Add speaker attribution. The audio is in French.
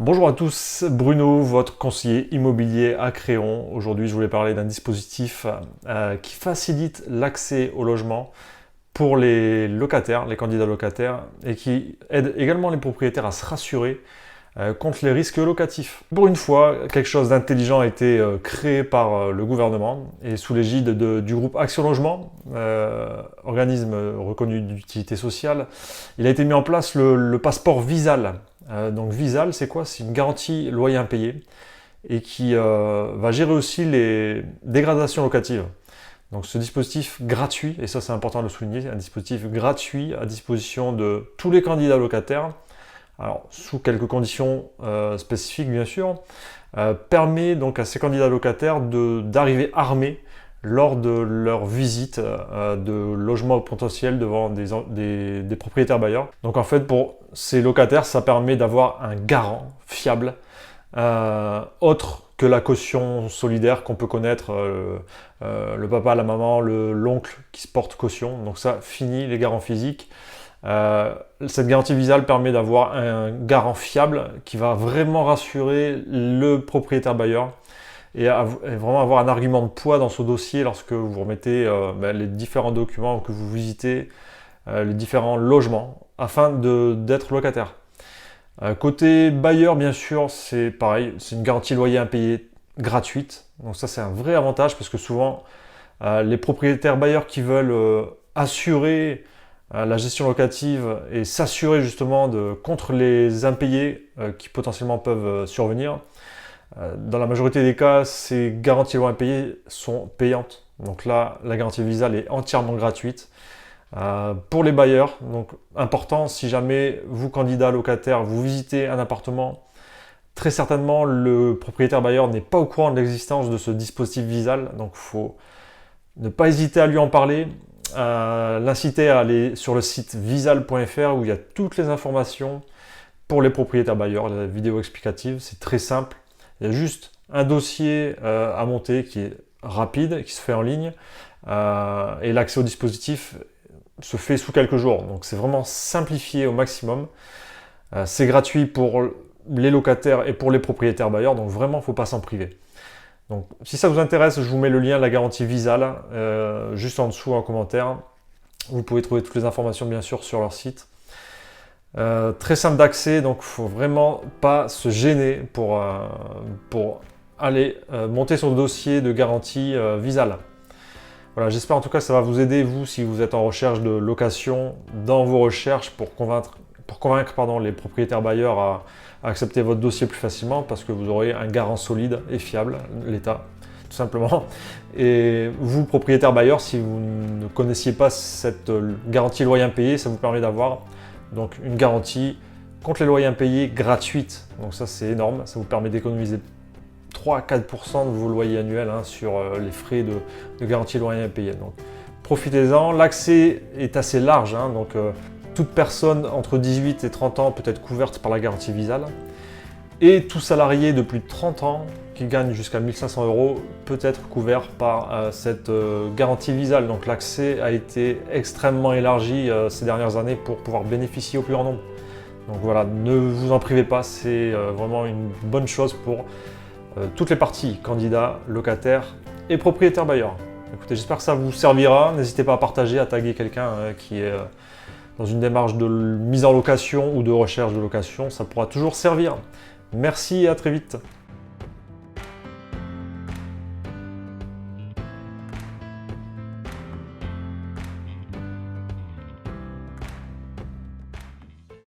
Speaker 1: Bonjour à tous, Bruno, votre conseiller immobilier à Créon. Aujourd'hui, je voulais parler d'un dispositif qui facilite l'accès au logement pour les locataires, les candidats locataires, et qui aide également les propriétaires à se rassurer contre les risques locatifs. Pour une fois, quelque chose d'intelligent a été créé par le gouvernement et sous l'égide du groupe Action Logement, organisme reconnu d'utilité sociale. Il a été mis en place le passeport Visal. Donc Visal, c'est quoi? C'est une garantie loyer impayé et qui va gérer aussi les dégradations locatives. Donc ce dispositif gratuit, et ça c'est important de le souligner, un dispositif gratuit à disposition de tous les candidats locataires, alors sous quelques conditions spécifiques bien sûr, permet donc à ces candidats locataires d'arriver armés lors de leur visite de logement potentiel devant des propriétaires bailleurs. Donc en fait pour ces locataires ça permet d'avoir un garant fiable autre que la caution solidaire qu'on peut connaître, le papa, la maman, l'oncle qui se porte caution. Donc ça, fini les garants physiques. Cette garantie Visal permet d'avoir un garant fiable qui va vraiment rassurer le propriétaire bailleur et vraiment avoir un argument de poids dans ce dossier lorsque vous remettez les différents documents que vous visitez, les différents logements, afin d'être locataire. Côté bailleur, bien sûr, c'est pareil, c'est une garantie loyer impayé gratuite. Donc ça, c'est un vrai avantage parce que souvent, les propriétaires bailleurs qui veulent assurer la gestion locative et s'assurer justement contre les impayés qui potentiellement peuvent survenir, dans la majorité des cas, ces garanties loyer impayé sont payantes. Donc là, la garantie Visal est entièrement gratuite. Pour les bailleurs, donc important, si jamais vous, candidat locataire, vous visitez un appartement, très certainement le propriétaire bailleur n'est pas au courant de l'existence de ce dispositif Visal, donc il faut ne pas hésiter à lui en parler, l'inciter à aller sur le site visal.fr où il y a toutes les informations pour les propriétaires bailleurs, la vidéo explicative, c'est très simple, il y a juste un dossier à monter qui est rapide, qui se fait en ligne, et l'accès au dispositif se fait sous quelques jours. Donc c'est vraiment simplifié au maximum. C'est gratuit pour les locataires et pour les propriétaires bailleurs, donc vraiment il ne faut pas s'en priver. Donc si ça vous intéresse, je vous mets le lien de la garantie Visal juste en dessous en commentaire. Vous pouvez trouver toutes les informations bien sûr sur leur site. Très simple d'accès, donc il ne faut vraiment pas se gêner pour aller monter son dossier de garantie Visal. Voilà, j'espère en tout cas que ça va vous aider, vous, si vous êtes en recherche de location, dans vos recherches pour convaincre les propriétaires bailleurs à accepter votre dossier plus facilement parce que vous aurez un garant solide et fiable, l'État, tout simplement. Et vous, propriétaire bailleur, si vous ne connaissiez pas cette garantie loyer impayé, ça vous permet d'avoir donc une garantie contre les loyers impayés gratuite. Donc ça, c'est énorme, ça vous permet d'économiser 3 à 4% de vos loyers annuels sur les frais de garantie loyer impayé. Donc profitez-en, l'accès est assez large, donc toute personne entre 18 et 30 ans peut être couverte par la garantie Visal et tout salarié de plus de 30 ans qui gagne jusqu'à 1 500 € peut être couvert par cette garantie Visal. Donc l'accès a été extrêmement élargi ces dernières années pour pouvoir bénéficier au plus grand nombre. Donc voilà, ne vous en privez pas, c'est vraiment une bonne chose pour toutes les parties, candidats, locataires et propriétaires bailleurs. Écoutez, j'espère que ça vous servira. N'hésitez pas à partager, à taguer quelqu'un qui est dans une démarche de mise en location ou de recherche de location. Ça pourra toujours servir. Merci et à très vite.